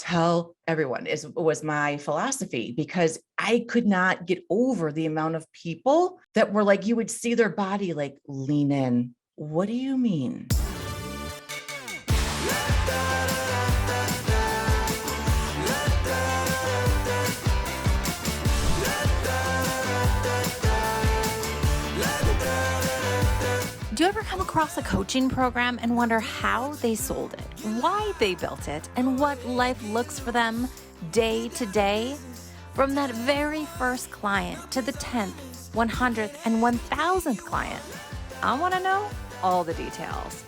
tell everyone was my philosophy, because I could not get over the amount of people that were like, you would see their body like lean in. What do you mean? Do you ever come across a coaching program and wonder how they sold it, why they built it, and what life looks for them day to day? From that very first client to the 10th, 100th, and 1000th client, I want to know all the details.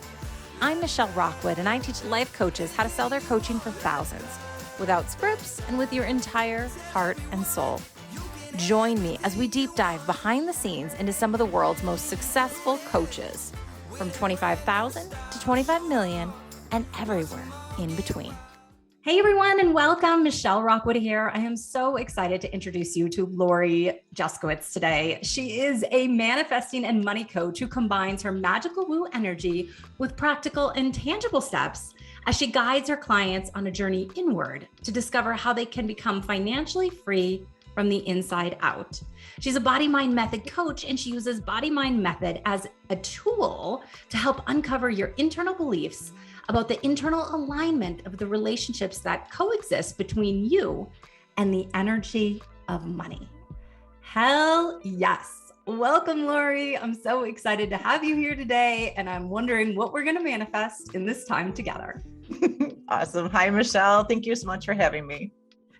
I'm Michelle Rockwood, and I teach life coaches how to sell their coaching for thousands, without scripts and with your entire heart and soul. Join me as we deep dive behind the scenes into some of the world's most successful coaches, from 25,000 to 25 million and everywhere in between. Hey everyone, and welcome. Michelle Rockwood here. I am so excited to introduce you to Laurie Juszkiewicz today. She is a manifesting and money coach who combines her magical woo energy with practical and tangible steps as she guides her clients on a journey inward to discover how they can become financially free from the inside out. She's a body-mind method coach, and she uses body-mind method as a tool to help uncover your internal beliefs about the internal alignment of the relationships that coexist between you and the energy of money. Hell yes. Welcome, Laurie. I'm so excited to have you here today, and I'm wondering what we're going to manifest in this time together. Awesome. Hi, Michelle. Thank you so much for having me.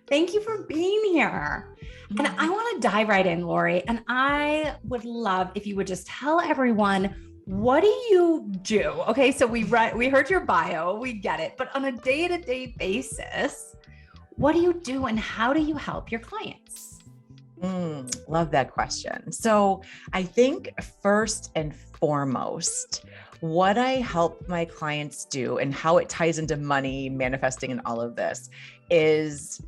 Thank you for being here. And I want to dive right in, Laurie, and I would love if you would just tell everyone, what do you do? Okay, so we heard your bio, we get it, but on a day-to-day basis, what do you do and how do you help your clients? Love that question. So I think first and foremost, what I help my clients do and how it ties into money, manifesting, and all of this is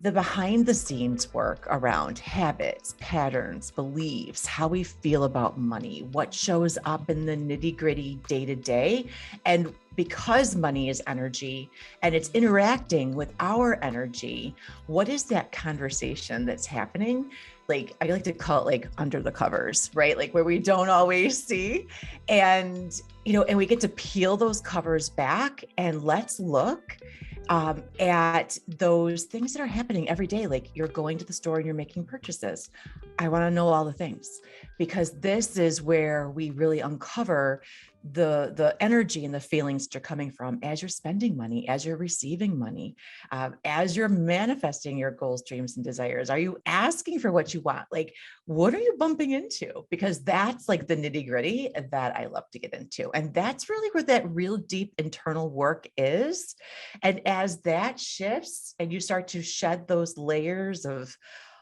the behind the scenes work around habits, patterns, beliefs, how we feel about money, what shows up in the nitty gritty day to day. And because money is energy and it's interacting with our energy, what is that conversation that's happening? Like, I like to call it like under the covers, right? Like where we don't always see. And, and we get to peel those covers back and let's look at those things that are happening every day. Like you're going to the store and you're making purchases. I want to know all the things, because this is where we really uncover the energy and the feelings that are coming from as you're spending money, as you're receiving money, as you're manifesting your goals, dreams, and desires. Are you asking for what you want? Like, what are you bumping into? Because that's like the nitty gritty that I love to get into. And that's really where that real deep internal work is. And as that shifts and you start to shed those layers of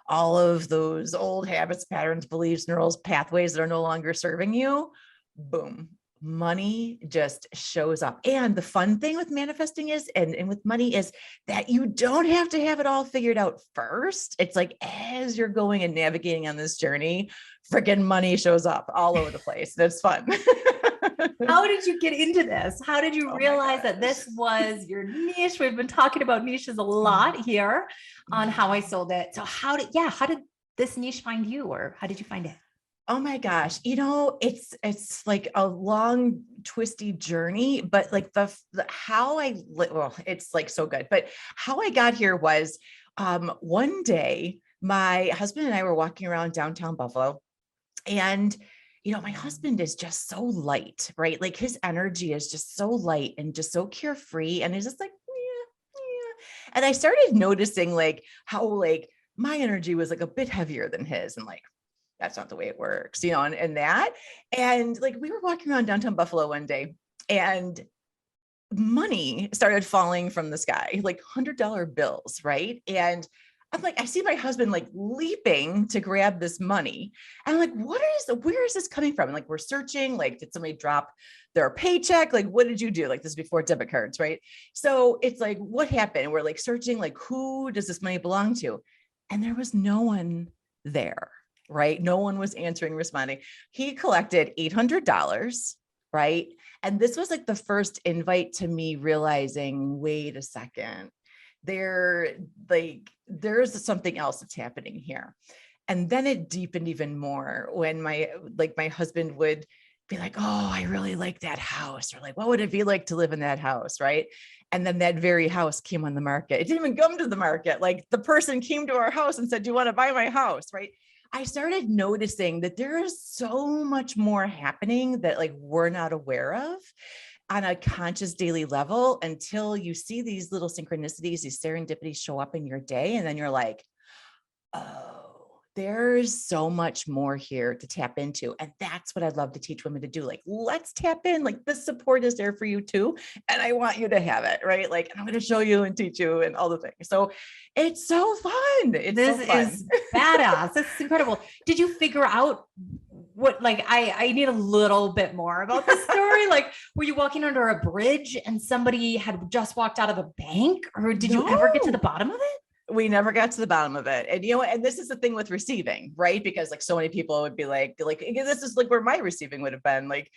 all of those old habits, patterns, beliefs, neural pathways that are no longer serving you, boom, money just shows up. And the fun thing with manifesting is, and with money is that you don't have to have it all figured out first. It's like, as you're going and navigating on this journey, freaking money shows up all over the place. That's fun. How did you get into this? How did you realize that this was your niche? We've been talking about niches a lot here on How I Sold It. So how did this niche find you, or how did you find it? Oh my gosh. It's like a long twisty journey, but like it's like so good. But how I got here was, one day my husband and I were walking around downtown Buffalo, and my husband is just so light, right? Like his energy is just so light and just so carefree. And it's just like, yeah. And I started noticing like how like my energy was like a bit heavier than his, and like, that's not the way it works, and like we were walking around downtown Buffalo one day and money started falling from the sky, like $100 bills. Right. And I'm like, I see my husband like leaping to grab this money. And I'm like, where is this coming from? And like, we're searching, like, did somebody drop their paycheck? Like, what did you do? Like, this is before debit cards. Right. So it's like, what happened? And we're like searching, like, who does this money belong to? And there was no one there. Right. No one was answering, responding. He collected $800. Right. And this was like the first invite to me realizing, wait a second, there's something else that's happening here. And then it deepened even more when my husband would be like, oh, I really like that house. Or like, what would it be like to live in that house? Right. And then that very house came on the market. It didn't even come to the market. Like the person came to our house and said, do you want to buy my house? Right. I started noticing that there is so much more happening that like we're not aware of on a conscious daily level until you see these little synchronicities, these serendipities show up in your day. And then you're like, oh, there's so much more here to tap into. And that's what I'd love to teach women to do. Like, let's tap in, like this support is there for you too. And I want you to have it, right? Like, I'm going to show you and teach you and all the things. So it's so fun. This is badass. This is incredible. Did you figure out what, like, I need a little bit more about this story. Like, were you walking under a bridge and somebody had just walked out of a bank, or did you ever get to the bottom of it? We never got to the bottom of it. And, and this is the thing with receiving, right? Because like so many people would be like, this is like where my receiving would have been. Like,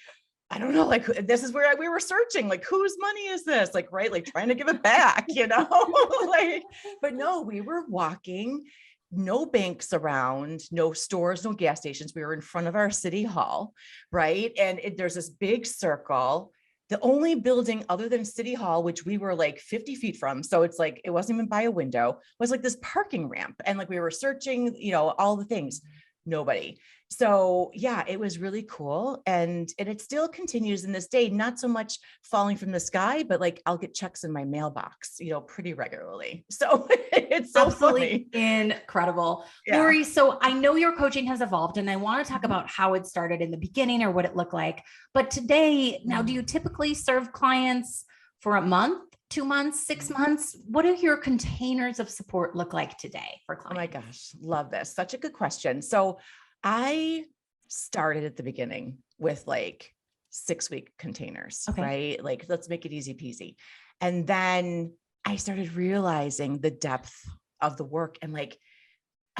I don't know, like, this is where we were searching, like, whose money is this? Like, right. Like trying to give it back, like, but no, we were walking, no banks around, no stores, no gas stations. We were in front of our city hall. Right. And there's this big circle. The only building other than City Hall, which we were like 50 feet from, so it's like, it wasn't even by a window, was like this parking ramp. And like, we were searching, all the things, nobody. So yeah, it was really cool. And it still continues in this day, not so much falling from the sky, but like I'll get checks in my mailbox, pretty regularly. So it's so absolutely funny. Incredible. Yeah. Laurie, so I know your coaching has evolved and I want to talk about how it started in the beginning or what it looked like. But today, now, do you typically serve clients for a month, 2 months, 6 months? What do your containers of support look like today for clients? Oh my gosh, love this. Such a good question. So I started at the beginning with like 6-week containers, right? Like, let's make it easy peasy. And then I started realizing the depth of the work, and like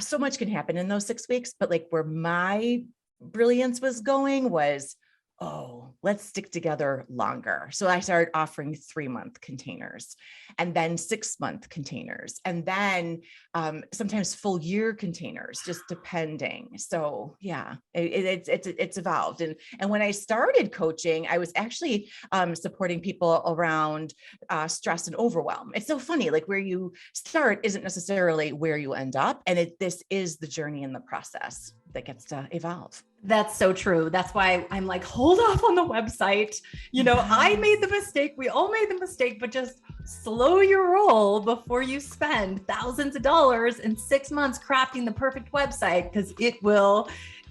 so much can happen in those 6 weeks, but like where my brilliance was going was, oh, let's stick together longer. So I started offering 3-month containers, and then 6-month containers, and then sometimes full year containers, just depending. So yeah, it's evolved. And when I started coaching, I was actually supporting people around stress and overwhelm. It's so funny, like where you start isn't necessarily where you end up. And this is the journey and the process that gets to evolve. That's so true. That's why I'm like, hold off on the website. I made the mistake. We all made the mistake, but just slow your roll before you spend thousands of dollars in 6 months crafting the perfect website, because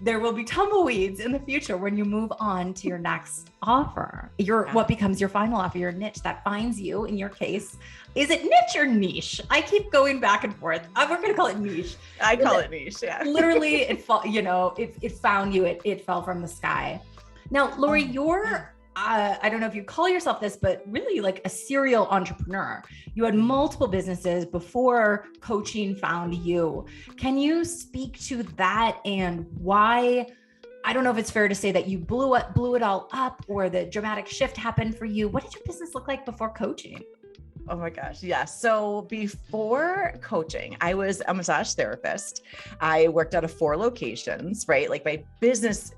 there will be tumbleweeds in the future when you move on to your next offer. What becomes your final offer, your niche that finds you. In your case, is it niche or niche? I keep going back and forth. We're going to call it niche. I call it niche. Yeah. Literally, it found you. It fell from the sky. Now, Laurie, you're, I don't know if you call yourself this, but really like a serial entrepreneur. You had multiple businesses before coaching found you. Can you speak to that and why? I don't know if it's fair to say that you blew it all up, or the dramatic shift happened for you. What did your business look like before coaching? Oh my gosh. Yeah. So before coaching, I was a massage therapist. I worked out of 4 locations, right? Like my business,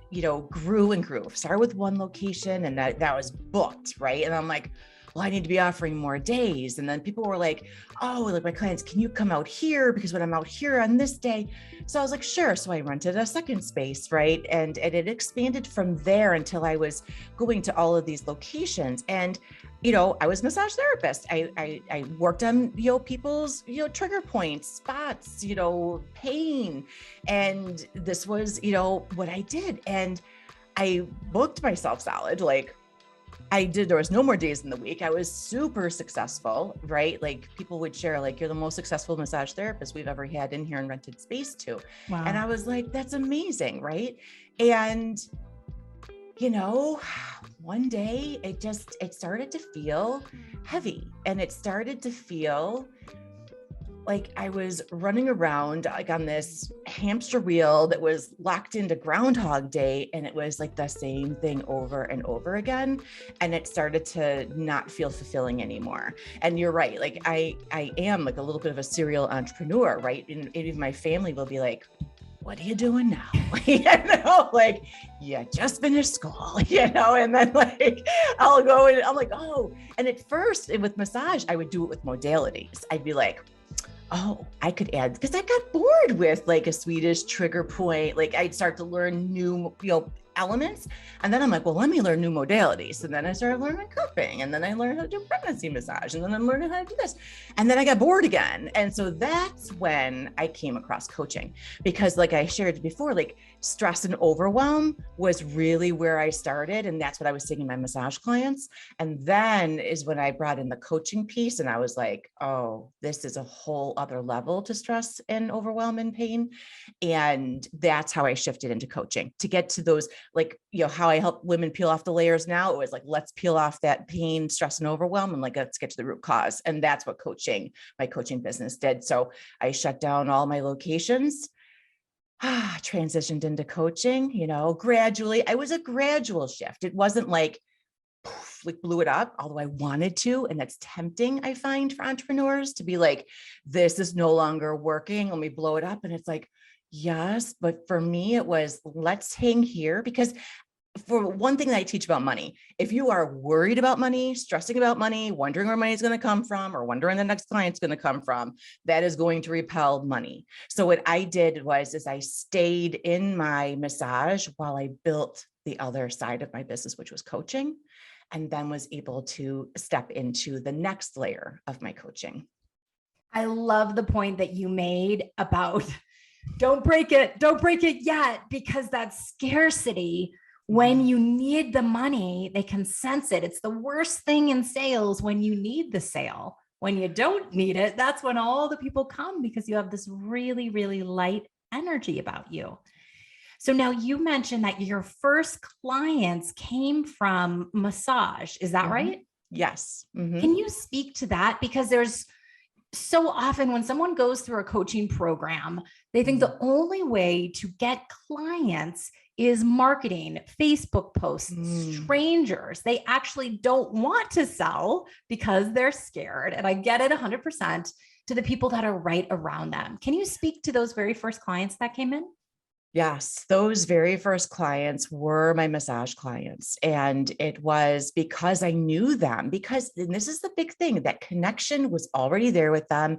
grew and grew. Started with 1 location and that was booked, right? And I'm like, well, I need to be offering more days. And then people were like, oh, like my clients, can you come out here? Because when I'm out here on this day. So I was like, sure. So I rented a second space, right? And it expanded from there until I was going to all of these locations. And I was a massage therapist. I worked on, people's, trigger points, spots, pain. And this was, what I did. And I booked myself solid. Like there was no more days in the week. I was super successful, right? Like people would share, like, you're the most successful massage therapist we've ever had in here and rented space to. Wow. And I was like, that's amazing. Right. And one day it started to feel heavy, and it started to feel like I was running around like on this hamster wheel that was locked into Groundhog Day, and it was like the same thing over and over again, and it started to not feel fulfilling anymore. And you're right, like I am like a little bit of a serial entrepreneur, right? And even my family will be like, what are you doing now? Like, you just finished school, and then like, I'll go and I'm like, oh, and at first with massage, I would do it with modalities. I'd be like, oh, I could add, because I got bored with like a Swedish trigger point. Like I'd start to learn new, elements. And then I'm like, well, let me learn new modalities. And then I started learning cupping, and then I learned how to do pregnancy massage, and then I'm learning how to do this. And then I got bored again. And so that's when I came across coaching, because like I shared before, like stress and overwhelm was really where I started. And that's what I was seeing in my massage clients. And then is when I brought in the coaching piece, and I was like, oh, this is a whole other level to stress and overwhelm and pain. And that's how I shifted into coaching to get to those, like, how I help women peel off the layers now. It was like, let's peel off that pain, stress, and overwhelm, and like, let's get to the root cause. And that's what my coaching business did. So I shut down all my locations, transitioned into coaching, gradually. It was a gradual shift. It wasn't like, poof, like blew it up, although I wanted to. And that's tempting, I find, for entrepreneurs to be like, this is no longer working, let me blow it up. And it's like, yes, but for me, it was, let's hang here. Because for one thing that I teach about money, if you are worried about money, stressing about money, wondering where money is going to come from, or wondering the next client's going to come from, that is going to repel money. So what I did was I stayed in my massage while I built the other side of my business, which was coaching, and then was able to step into the next layer of my coaching. I love the point that you made about don't break it yet, because that scarcity, when you need the money, they can sense it. It's the worst thing in sales when you need the sale. When you don't need it, that's when all the people come, because you have this really, really light energy about you. So now you mentioned that your first clients came from massage. Is that right? Yes. Mm-hmm. Can you speak to that? Because there's so often when someone goes through a coaching program, they think the only way to get clients is marketing, Facebook posts, strangers. They actually don't want to sell because they're scared. And I get it 100% to the people that are right around them. Can you speak to those very first clients that came in? Yes, those very first clients were my massage clients. And it was because I knew them, and this is the big thing, that connection was already there with them.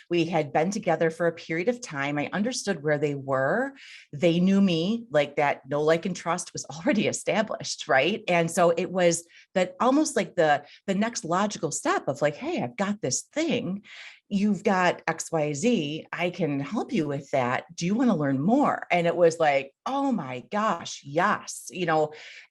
We had been together for a period of time. I understood where they were. They knew me, like that know, like, and trust was already established, right? And so it was that almost like the next logical step of like, hey, I've got this thing. You've got XYZ, I can help you with that. Do you want to learn more? And it was like, oh my gosh, yes.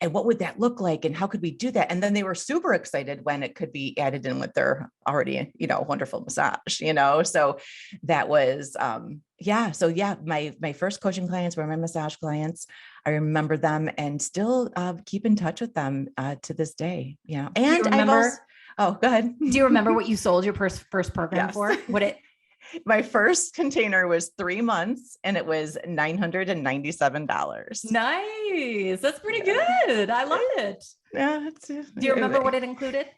And what would that look like? And how could we do that? And then they were super excited when it could be added in with their already, wonderful massage, so that was, my first coaching clients were my massage clients. I remember them and still keep in touch with them to this day, and oh, go ahead. Do you remember what you sold your first program for? My first container was 3 months, and it was $997. Nice. That's pretty good. I love it. Yeah. Do you remember what it included?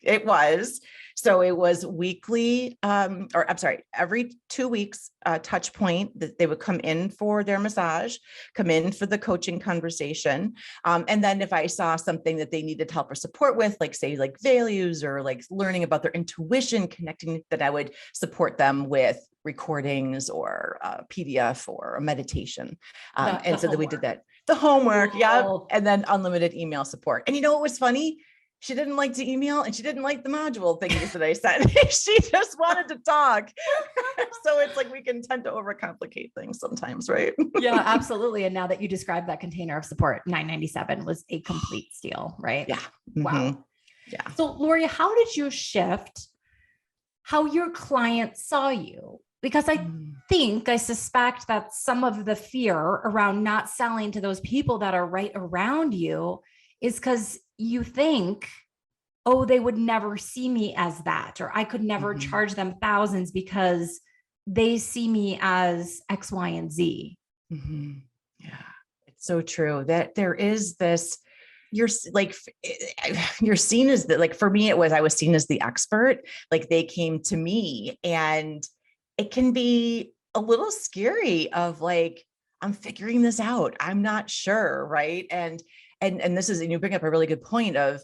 It was weekly, every 2 weeks, touch point that they would come in for their massage, come in for the coaching conversation. And then if I saw something that they needed help or support with, like say like values or like learning about their intuition, connecting, that I would support them with recordings or PDF or a meditation. And so that we did that, the homework. Cool. Yeah. And then unlimited email support. And what was funny? She didn't like to email, and she didn't like the module thingies that I sent. She just wanted to talk. So it's like we can tend to overcomplicate things sometimes, right? Yeah, absolutely. And now that you described that container of support, $997 was a complete steal, right? Yeah. Wow. Mm-hmm. Yeah. So Laurie, how did you shift how your clients saw you? Because I suspect that some of the fear around not selling to those people that are right around you is because you think, oh, they would never see me as that, or I could never charge them thousands because they see me as X, Y, and Z. Mm-hmm. Yeah, it's so true that there is this, you're like, you're seen as the, like, for me, I was seen as the expert. Like they came to me, and it can be a little scary of like, I'm figuring this out. I'm not sure. Right. And this is, and you bring up a really good point of,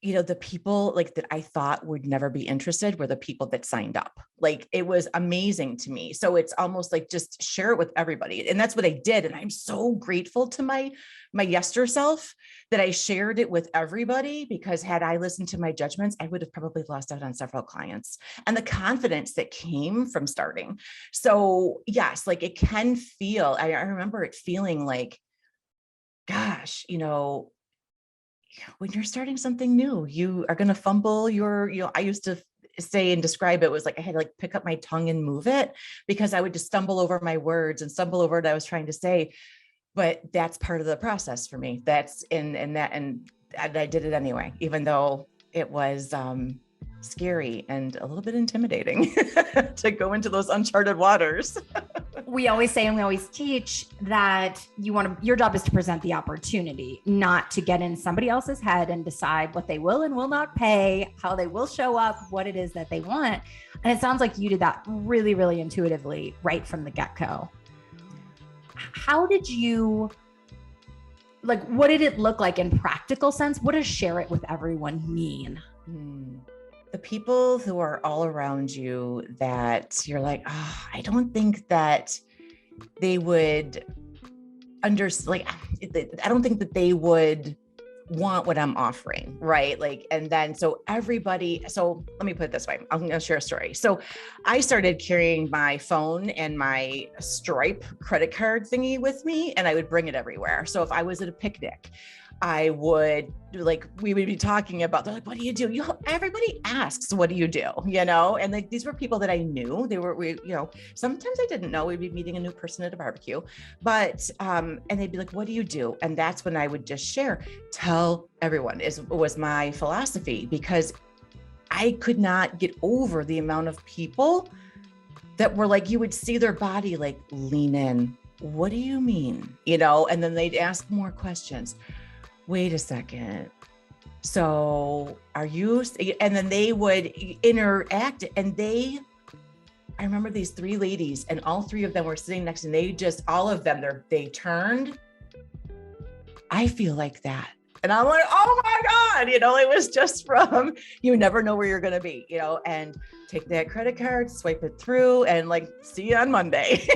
the people like that I thought would never be interested were the people that signed up. Like it was amazing to me. So it's almost like just share it with everybody. And that's what I did. And I'm so grateful to my yester self that I shared it with everybody, because had I listened to my judgments, I would have probably lost out on several clients and the confidence that came from starting. So yes, like it can feel, I remember it feeling like, gosh, when you're starting something new, you are going to fumble I used to say and describe it was like I had to like pick up my tongue and move it, because I would just stumble over my words and stumble over what I was trying to say. But that's part of the process for me. That's and I did it anyway, even though it was scary and a little bit intimidating to go into those uncharted waters. We always say, and we always teach that your job is to present the opportunity, not to get in somebody else's head and decide what they will and will not pay, how they will show up, what it is that they want. And it sounds like you did that really, really intuitively right from the get-go. How did you, like, what did it look like in practical sense? What does share it with everyone mean? The people who are all around you that you're like, I don't think that they would understand, like, I don't think that they would want what I'm offering, right? Like, and then, so let me put it this way. I'm going to share a story. So I started carrying my phone and my Stripe credit card thingy with me, and I would bring it everywhere. So if I was at a picnic, we would be talking about, they're like, what do you do? Everybody asks, what do you do? And like, these were people that I knew. Sometimes I didn't know. We'd be meeting a new person at a barbecue, but, and they'd be like, what do you do? And that's when I would just share, tell everyone was my philosophy, because I could not get over the amount of people that were like, you would see their body, like lean in. What do you mean? And then they'd ask more questions. Wait a second. So are you, and then they would interact, and I remember these three ladies, and all three of them were sitting next to me. They turned. I feel like that. And I'm like, oh my God, it was just from, you never know where you're going to be, and take that credit card, swipe it through, and like, see you on Monday.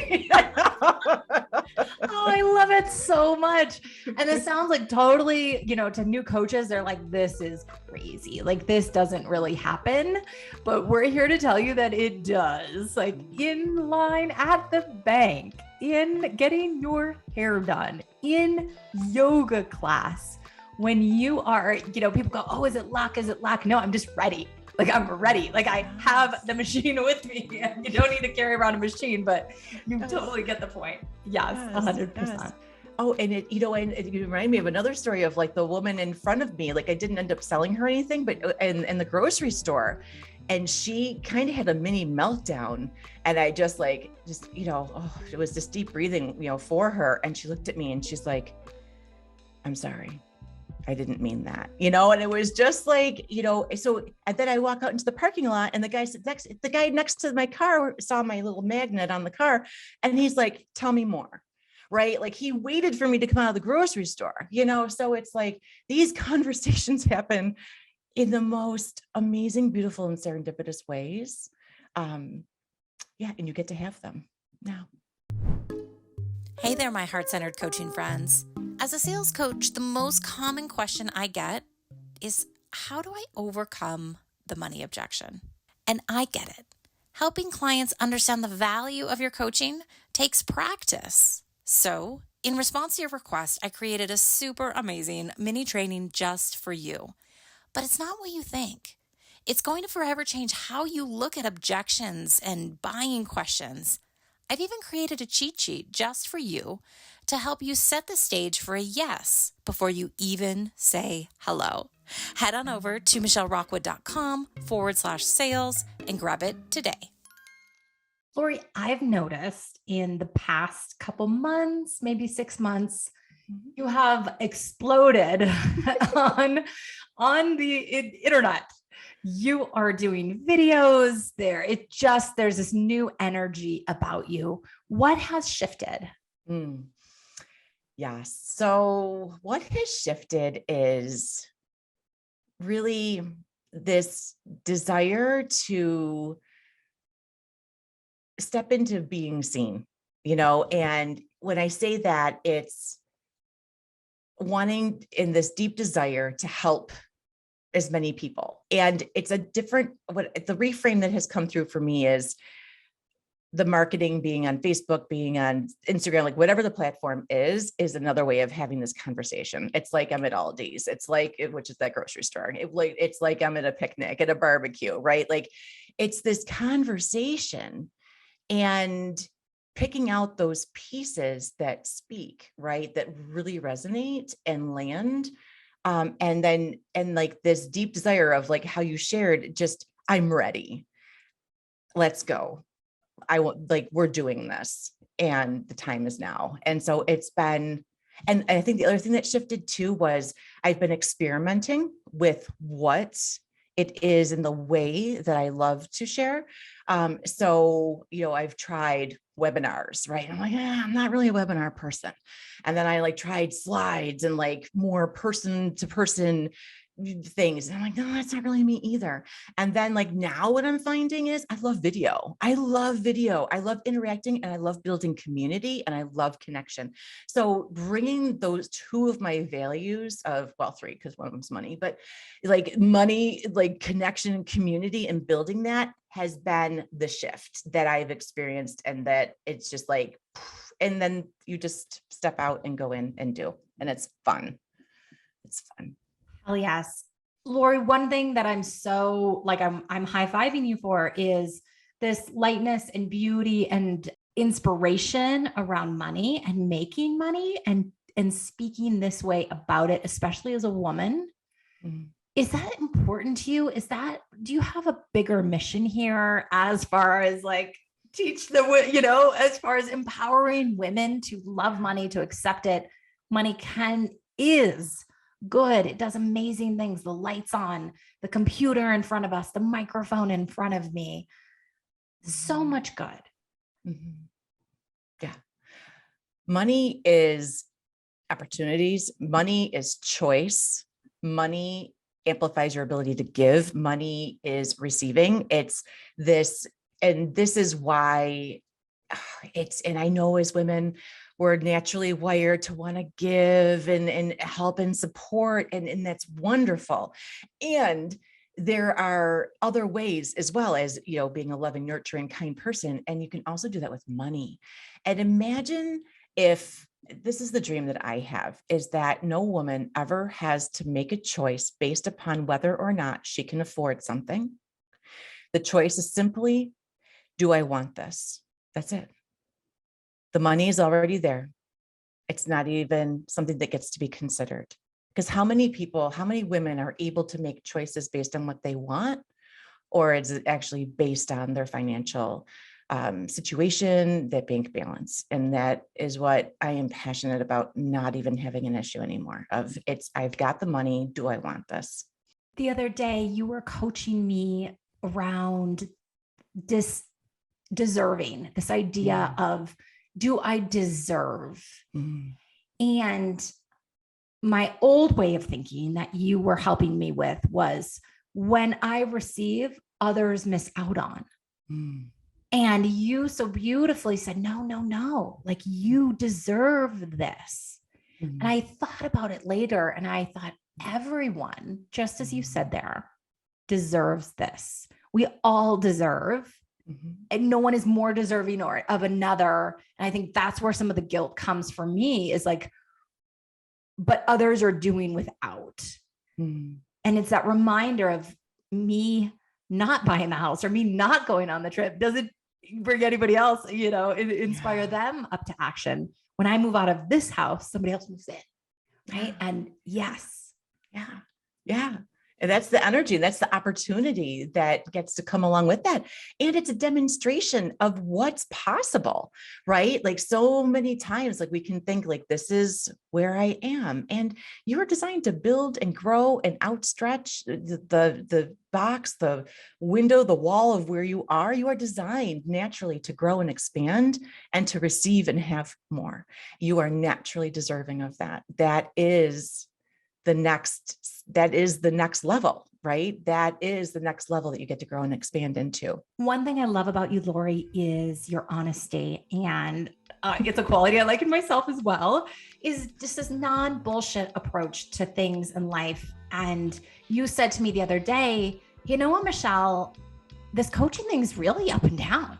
Oh, I love it so much. And it sounds like totally, to new coaches, they're like, this is crazy. Like, this doesn't really happen, but we're here to tell you that it does. Like, in line at the bank, in getting your hair done, in yoga class, when you are, people go, oh, is it luck? Is it luck? No, I'm just ready. Like, I'm ready. Like, I have the machine with me. You don't need to carry around a machine, but you totally get the point. Yes, 100%. Yes. Oh, and it remind me of another story of like the woman in front of me. Like, I didn't end up selling her anything, but in the grocery store, and she kind of had a mini meltdown, and I just it was this deep breathing, for her. And she looked at me and she's like, I'm sorry. I didn't mean that, and it was just like, so, and then I walk out into the parking lot, and the guy next to my car saw my little magnet on the car, and he's like, tell me more. Right. Like, he waited for me to come out of the grocery store, so it's like these conversations happen in the most amazing, beautiful, and serendipitous ways. And you get to have them now. Hey there, my heart-centered coaching friends. As a sales coach, the most common question I get is, how do I overcome the money objection? And I get it. Helping clients understand the value of your coaching takes practice. So, in response to your request, I created a super amazing mini training just for you. But it's not what you think. It's going to forever change how you look at objections and buying questions. I've even created a cheat sheet just for you to help you set the stage for a yes before you even say hello. Head on over to michellerockwood.com/sales and grab it today. Laurie, I've noticed in the past couple months, maybe 6 months, you have exploded on the internet. You are doing videos there. There's this new energy about you. What has shifted? Yes. So what has shifted is really this desire to step into being seen, and when I say that, it's wanting in this deep desire to help as many people. And it's the reframe that has come through for me is the marketing being on Facebook, being on Instagram, like whatever the platform is another way of having this conversation. It's like I'm at Aldi's. It's like, which is that grocery store. It's like I'm at a picnic, at a barbecue, right? Like it's this conversation and picking out those pieces that speak, right? That really resonate and land. And like this deep desire of like how you shared, just, I'm ready. Let's go. We're doing this and the time is now. And so it's been, and I think the other thing that shifted too was I've been experimenting with what it is in the way that I love to share. So, I've tried webinars, right? I'm like, I'm not really a webinar person. And then I tried slides and more person to person things. And I'm like, no, that's not really me either. And then now what I'm finding is I love video. I love video. I love interacting and I love building community and I love connection. So bringing those two of my values of, well, three, because one of them's money, but money, connection and community and building that has been the shift that I've experienced. And that it's just and then you just step out and go in and do, and it's fun. It's fun. Oh, yes. Laurie, one thing that I'm so I'm high-fiving you for is this lightness and beauty and inspiration around money and making money and speaking this way about it, especially as a woman. Mm-hmm. Is that important to you? Do you have a bigger mission here as far as teach as far as empowering women to love money, to accept it? Money is good. It does amazing things. The lights on, the computer in front of us, the microphone in front of me. So much good. Mm-hmm. Yeah. Money is opportunities. Money is choice. Money amplifies your ability to give. Money is receiving. It's this, and this is why and I know as women, we're naturally wired to want to give and help and support. And that's wonderful. And there are other ways as well as, being a loving, nurturing, kind person. And you can also do that with money. And imagine if this is the dream that I have, is that no woman ever has to make a choice based upon whether or not she can afford something. The choice is simply, do I want this? That's it. The money is already there. It's not even something that gets to be considered. Because how many women are able to make choices based on what they want, or is it actually based on their financial situation, that bank balance? And that is what I am passionate about, not even having an issue anymore of I've got the money. Do I want this? The other day you were coaching me around deserving, this idea of, do I deserve? And my old way of thinking that you were helping me with was, when I receive, others miss out on. And you so beautifully said, no, you deserve this. And I thought about it later and I thought, everyone, just as you said there, deserves this. We all deserve. And no one is more deserving of another. And I think that's where some of the guilt comes for me, is but others are doing without. And it's that reminder of me not buying the house or me not going on the trip. Does it bring anybody else, inspire them up to action? When I move out of this house, somebody else moves in. Right. And yes. Yeah. And that's the energy, and that's the opportunity that gets to come along with that. And it's a demonstration of what's possible, right? Like so many times, like we can think like, this is where I am. And you're designed to build and grow and outstretch the box, the window, the wall of where you are. You are designed naturally to grow and expand and to receive and have more. You are naturally deserving of that. That is the next level, right? That is the next level that you get to grow and expand into. One thing I love about you, Laurie, is your honesty. And it's a quality I like in myself as well, is just this non-bullshit approach to things in life. And you said to me the other day, you know what, Michelle, this coaching thing is really up and down.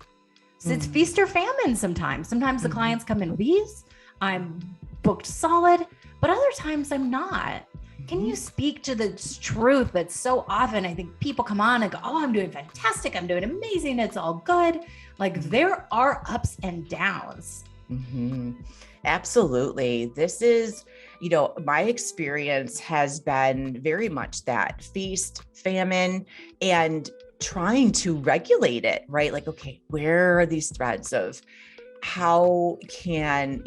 So it's feast or famine sometimes. Sometimes the clients come in with ease. I'm booked solid, but other times I'm not. Can you speak to the truth that so often I think people come on and go, oh, I'm doing fantastic. I'm doing amazing. It's all good. Like there are ups and downs. Absolutely. This is, my experience has been very much that feast, famine, and trying to regulate it, right? Like, okay, where are these threads of how can,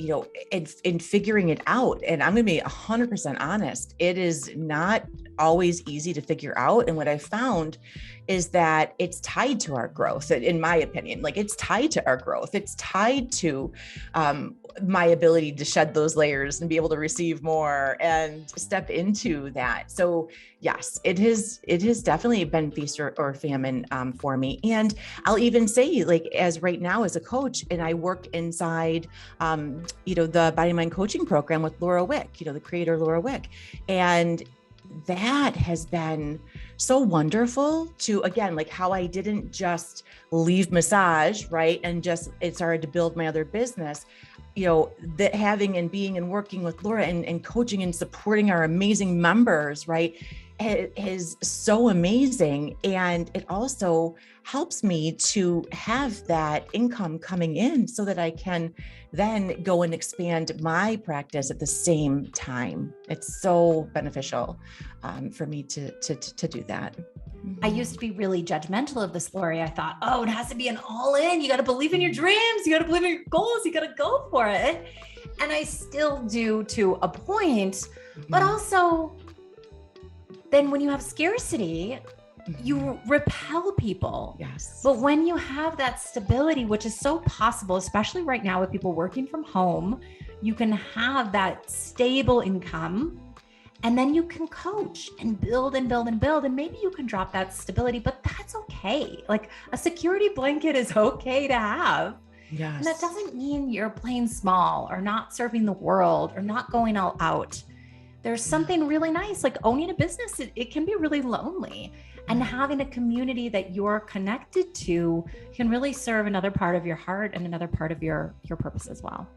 in figuring it out? And I'm going to be 100% honest. It is not always easy to figure out. And what I found is that it's tied to our growth, in my opinion. Like it's tied to our growth. It's tied to my ability to shed those layers and be able to receive more and step into that. So yes, it has definitely been feast or famine for me. And I'll even say, like, as right now as a coach, and I work inside, the Body Mind Coaching Program with Laura Wick, the creator Laura Wick, and that has been so wonderful to, again, like how I didn't just leave massage, right? And just, it started to build my other business, that having and being and working with Laura and coaching and supporting our amazing members, right? It is so amazing. And it also helps me to have that income coming in so that I can then go and expand my practice at the same time. It's so beneficial for me to do that. I used to be really judgmental of this, Laurie. I thought, oh, it has to be an all in. You got to believe in your dreams. You got to believe in your goals. You got to go for it. And I still do to a point, but also then when you have scarcity, you repel people. Yes. But when you have that stability, which is so possible, especially right now with people working from home, you can have that stable income. And then you can coach and build and build and build. And maybe you can drop that stability, but that's okay. Like a security blanket is okay to have. Yes. And that doesn't mean you're playing small or not serving the world or not going all out. There's something really nice, like owning a business. It can be really lonely. And having a community that you're connected to can really serve another part of your heart and another part of your purpose as well.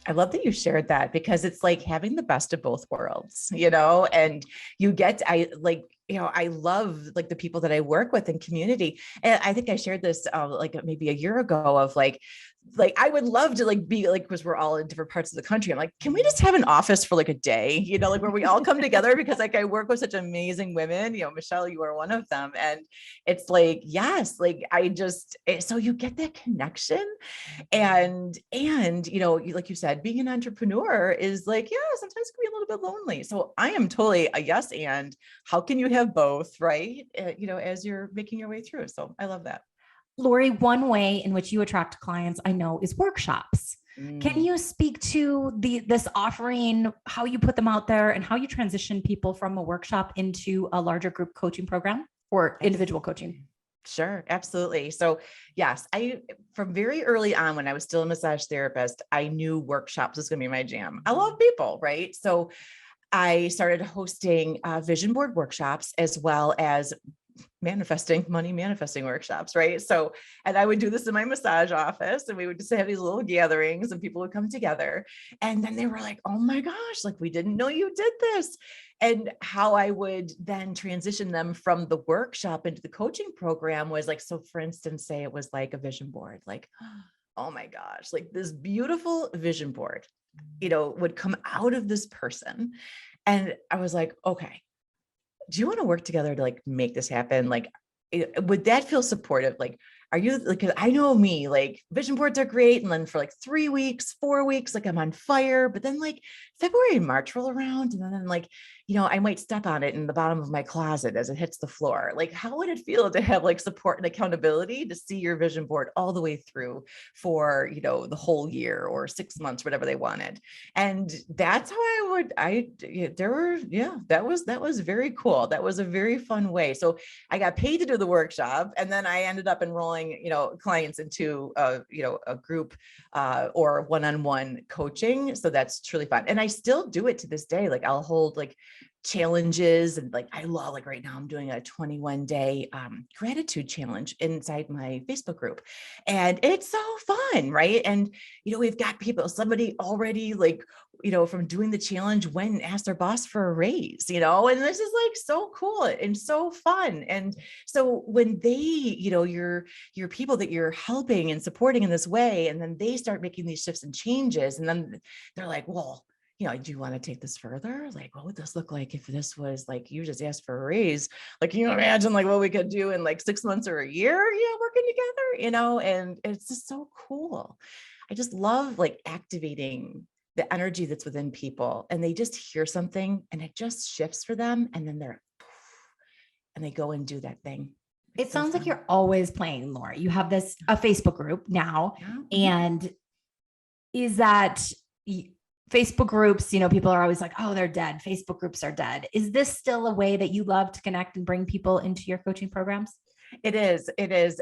I love that you shared that, because it's like having the best of both worlds, and you get, I love like the people that I work with in community. And I think I shared this like maybe a year ago of like I would love to be because we're all in different parts of the country. I'm like, can we just have an office for like a day, where we all come together, because like I work with such amazing women, Michelle, you are one of them. And it's like, yes, like so you get that connection and, like you said, being an entrepreneur is like, yeah, sometimes it can be a little bit lonely. So I am totally a yes. And how can you have both, right? As you're making your way through. So I love that. Laurie, one way in which you attract clients, I know, is workshops. Can you speak to this offering, how you put them out there and how you transition people from a workshop into a larger group coaching program or individual coaching? Sure. Absolutely. So yes, from very early on, when I was still a massage therapist, I knew workshops was going to be my jam. I love people, right? So I started hosting vision board workshops as well as money manifesting workshops. Right. So, and I would do this in my massage office, and we would just have these little gatherings and people would come together. And then they were like, oh my gosh, like we didn't know you did this. And how I would then transition them from the workshop into the coaching program was like, so for instance, say it was like a vision board, like, oh my gosh, like this beautiful vision board, would come out of this person. And I was like, okay, do you want to work together to like make this happen? Like, would that feel supportive? Like, are you like, 'cause I know me, like vision boards are great. And then for like 3 weeks, 4 weeks, like I'm on fire, but then like February and March roll around and then like, I might step on it in the bottom of my closet as it hits the floor. Like, how would it feel to have like support and accountability to see your vision board all the way through for, the whole year or 6 months, whatever they wanted. And that's how that was very cool. That was a very fun way. So I got paid to do the workshop, and then I ended up enrolling, clients into, a group or one-on-one coaching. So that's truly fun. And I still do it to this day. Like I'll hold like challenges, and like I love, like right now I'm doing a 21-day gratitude challenge inside my Facebook group, and it's so fun, right? And we've got somebody already like from doing the challenge went and asked their boss for a raise, and this is like so cool and so fun. And so when they, your people that you're helping and supporting in this way, and then they start making these shifts and changes, and then they're like, well, do you want to take this further? Like, what would this look like if this was like, you just asked for a raise? Like, can you imagine like what we could do in like 6 months or a year, working together, and it's just so cool. I just love like activating the energy that's within people, and they just hear something and it just shifts for them. And then they go and do that thing. It sounds like you're always playing, Laurie. You have a Facebook group now. Yeah. And is that Facebook groups, people are always like, oh, they're dead. Facebook groups are dead. Is this still a way that you love to connect and bring people into your coaching programs? It is.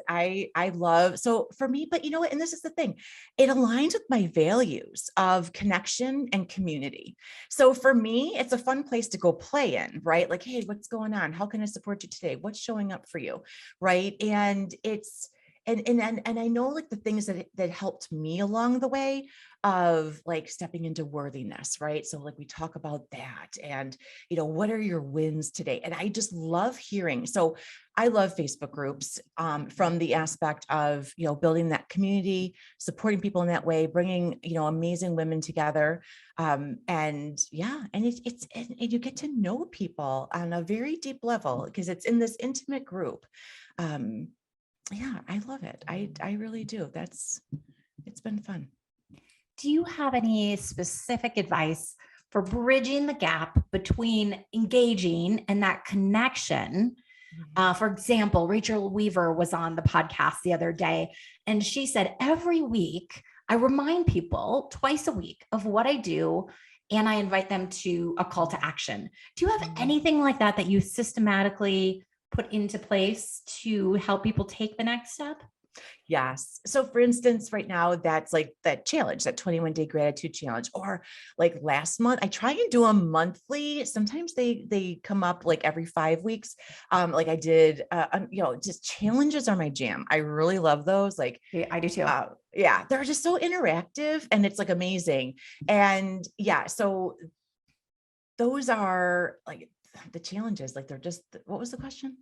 I love, so for me, but and this is the thing, it aligns with my values of connection and community. So for me, it's a fun place to go play in, right? Like, hey, what's going on? How can I support you today? What's showing up for you? Right. And it's, and I know like the things that helped me along the way of like stepping into worthiness, right? So like we talk about that, and what are your wins today? And I just love hearing. So I love Facebook groups from the aspect of building that community, supporting people in that way, bringing amazing women together, and you get to know people on a very deep level because it's in this intimate group. Yeah, I love it. I really do. It's been fun. Do you have any specific advice for bridging the gap between engaging and that connection? For example, Rachel Weaver was on the podcast the other day, and she said, every week I remind people twice a week of what I do, and I invite them to a call to action. Do you have anything like that you systematically put into place to help people take the next step? Yes. So for instance, right now, that's like that challenge, that 21-day gratitude challenge, or like last month, I try and do them monthly. Sometimes they come up like every 5 weeks. Like I did, just challenges are my jam. I really love those. Like yeah, I do too. Yeah, they're just so interactive and it's like amazing. And yeah, so those are like the challenges, like they're just, what was the question?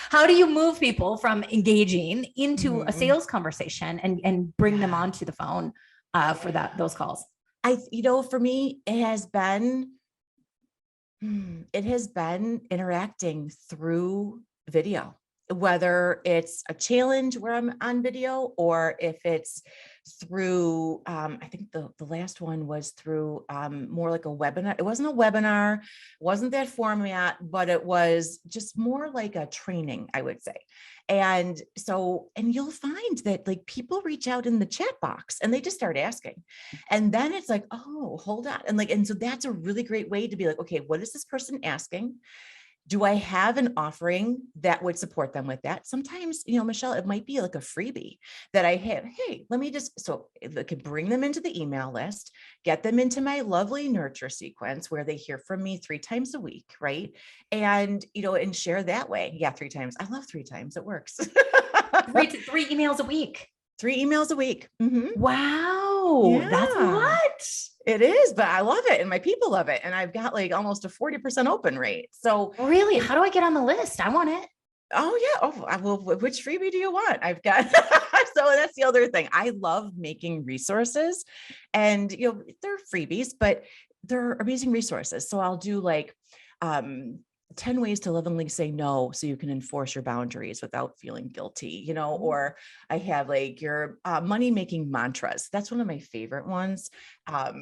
How do you move people from engaging into a sales conversation and bring them onto the phone for those calls? For me, it has been interacting through video, whether it's a challenge where I'm on video, or if it's through, I think the last one was through more like a webinar. It wasn't a webinar, wasn't that format, but it was just more like a training, I would say. And so, and you'll find that like people reach out in the chat box and they just start asking. And then it's like, oh, hold on. And so that's a really great way to be like, okay, what is this person asking? Do I have an offering that would support them with that? Sometimes, Michelle, it might be like a freebie that I have. Hey, let me so I could bring them into the email list, get them into my lovely nurture sequence where they hear from me 3 times a week, right? And, and share that way. Yeah, 3 times. I love 3 times. It works. 3 emails a week. 3 emails a week. Mm-hmm. Wow. Yeah. That's a lot. It is, but I love it. And my people love it. And I've got like almost a 40% open rate. So really, how do I get on the list? I want it. Oh yeah. Oh, well, which freebie do you want? I've got, so that's the other thing. I love making resources and, they're freebies, but they're amazing resources. So I'll do like, 10 ways to lovingly say no so you can enforce your boundaries without feeling guilty, or I have like your money making mantras. That's one of my favorite ones. I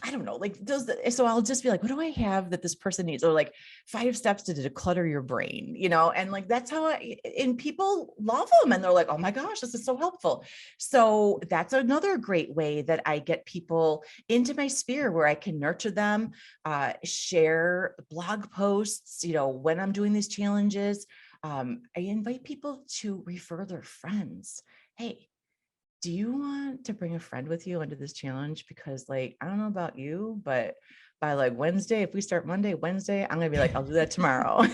don't know, like those. So I'll just be like, what do I have that this person needs? Or like 5 steps to declutter your brain, and like, that's how and people love them. And they're like, oh my gosh, this is so helpful. So that's another great way that I get people into my sphere where I can nurture them, share blog posts, when I'm doing these challenges. I invite people to refer their friends. Hey, do you want to bring a friend with you into this challenge? Because like, I don't know about you, but by like Wednesday, if we start Monday, Wednesday, I'm going to be like, I'll do that tomorrow.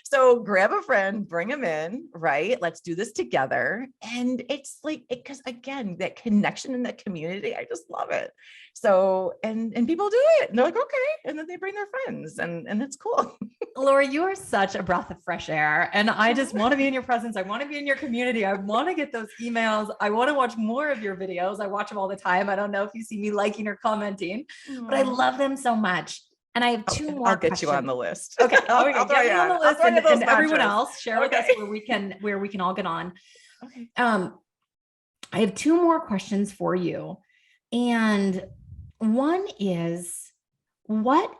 So grab a friend, bring them in, right? Let's do this together. And it's like, because again, that connection in that community, I just love it. So, and people do it and they're like, okay. And then they bring their friends and it's cool. Laurie, you are such a breath of fresh air. And I just want to be in your presence. I want to be in your community. I want to get those emails. I want to watch more of your videos. I watch them all the time. I don't know if you see me liking or commenting, but I love them so much. And I have 2 more. I'll get questions. you on the list. Okay. I'll Get me on the list and everyone else share with us Okay. where we can all get on. Okay. I have 2 more questions for you. And one is, what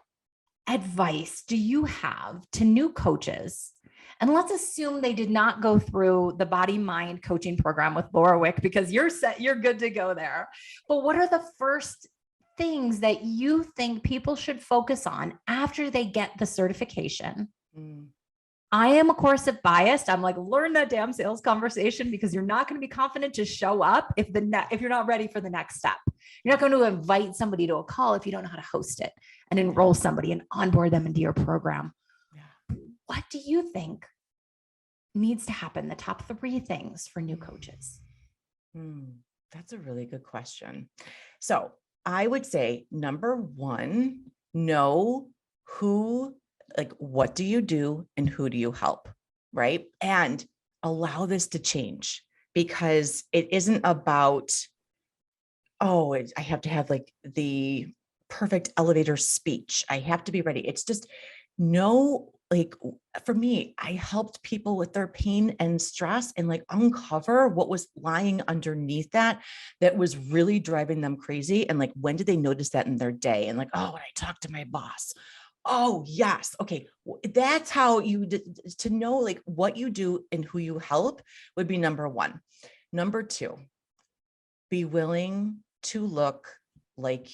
advice do you have to new coaches? And let's assume they did not go through the body mind coaching program with Laura Wick, because you're set, you're good to go there. But what are the first things that you think people should focus on after they get the certification? I am, of course, biased. I'm like, learn that damn sales conversation, because you're not going to be confident to show up if you're not ready for the next step. You're not going to invite somebody to a call if you don't know how to host it and enroll somebody and onboard them into your program. Yeah. What do you think needs to happen? The top 3 things for new coaches. That's a really good question. So I would say, number 1, know what do you do and who do you help, right? And allow this to change, because it isn't about, I have to have like the perfect elevator speech. I have to be ready. It's just like for me, I helped people with their pain and stress and like uncover what was lying underneath that was really driving them crazy. And like, when did they notice that in their day? And like, when I talked to my boss. Oh, yes. Okay. That's how to know like what you do and who you help would be number 1. Number 2, be willing to look like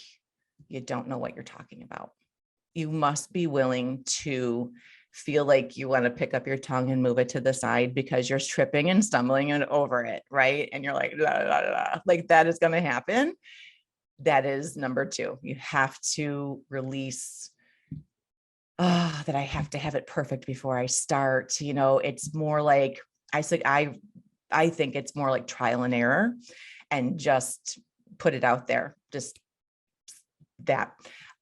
you don't know what you're talking about. You must be willing to feel like you want to pick up your tongue and move it to the side because you're tripping and stumbling and over it, right? And you're like, la, la, la, la. Like that is going to happen. That is number 2. You have to release that I have to have it perfect before I start. It's more like, I think it's more like trial and error, and just put it out there, just that.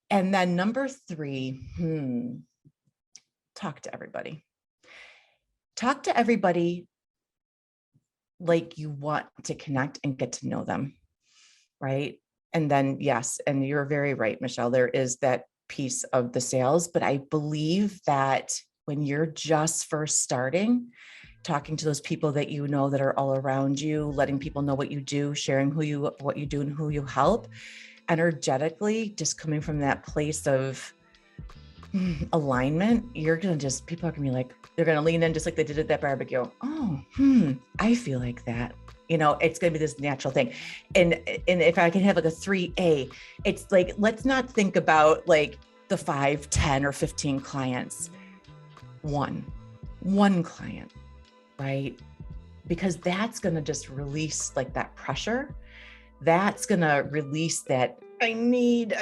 And then number 3, talk to everybody. Talk to everybody like you want to connect and get to know them, right? And then, yes, and you're very right, Michelle, there is that piece of the sales, but I believe that when you're just first starting, talking to those people that you know that are all around you, letting people know what you do, sharing what you do and who you help, energetically, just coming from that place of alignment, people are gonna be like, they're gonna lean in just like they did at that barbecue. I feel like that. It's going to be this natural thing. And if I can have like a 3A, it's like, let's not think about like the 5, 10 or 15 clients. One client, right? Because that's going to just release like that pressure. That's going to release that I need,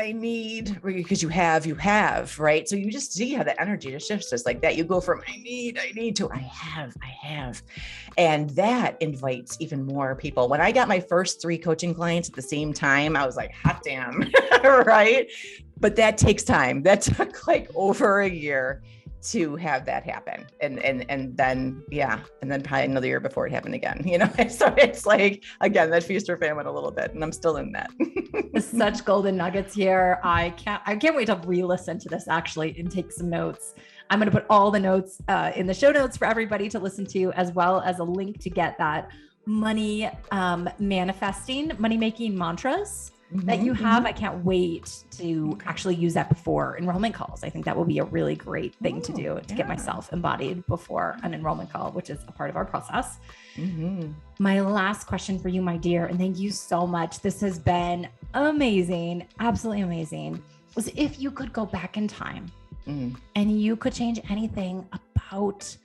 because you have, right? So you just see how the energy just shifts just like that. You go from I need to I have. And that invites even more people. When I got my first 3 coaching clients at the same time, I was like, hot damn, right? But that takes time. That took like over a year to have that happen. And then, and then probably another year before it happened again, so it's like, again, that feast or famine a little bit, and I'm still in that. Such golden nuggets here. I can't wait to re-listen to this actually and take some notes. I'm going to put all the notes in the show notes for everybody to listen to, as well as a link to get that money manifesting, money making mantras that you have. I can't wait to actually use that before enrollment calls. I think that will be a really great thing to do to get myself embodied before an enrollment call, which is a part of our process. My last question for you, my dear, and thank you so much. This has been amazing, absolutely amazing, was if you could go back in time and you could change anything about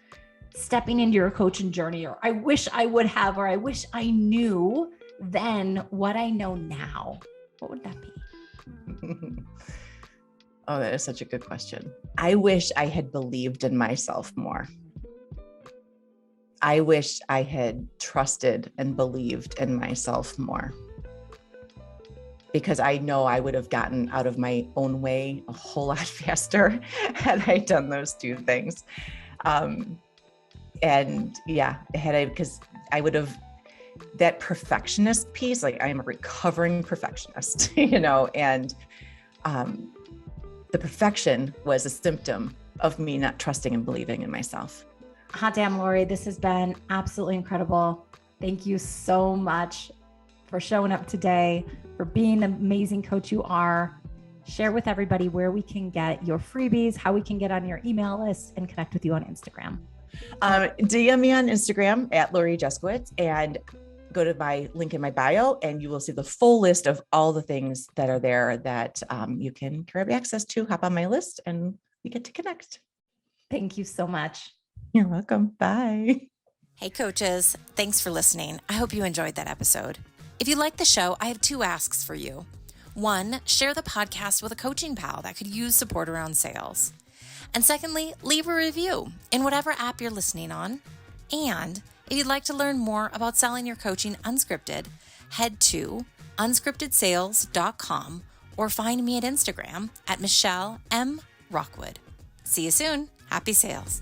stepping into your coaching journey, or I wish I would have, or I wish I knew then what I know now, what would that be? Oh, that is such a good question. I wish I had believed in myself more. I wish I had trusted and believed in myself more, because I know I would have gotten out of my own way a whole lot faster had I done those two things. Because I would have, that perfectionist piece, like I am a recovering perfectionist, and the perfection was a symptom of me not trusting and believing in myself. Hot damn, Laurie, this has been absolutely incredible. Thank you so much for showing up today, for being the amazing coach you are. Share with everybody where we can get your freebies, how we can get on your email list, and connect with you on Instagram. DM me on Instagram at Laurie Juszkiewicz, and go to my link in my bio, and you will see the full list of all the things that are there that you can grab access to. Hop on my list and we get to connect. Thank you so much. You're welcome. Bye. Hey coaches, thanks for listening. I hope you enjoyed that episode. If you like the show, I have 2 asks for you. 1, share the podcast with a coaching pal that could use support around sales. And secondly, leave a review in whatever app you're listening on. And if you'd like to learn more about selling your coaching unscripted, head to unscriptedsales.com or find me at Instagram at Michelle M. Rockwood. See you soon. Happy sales.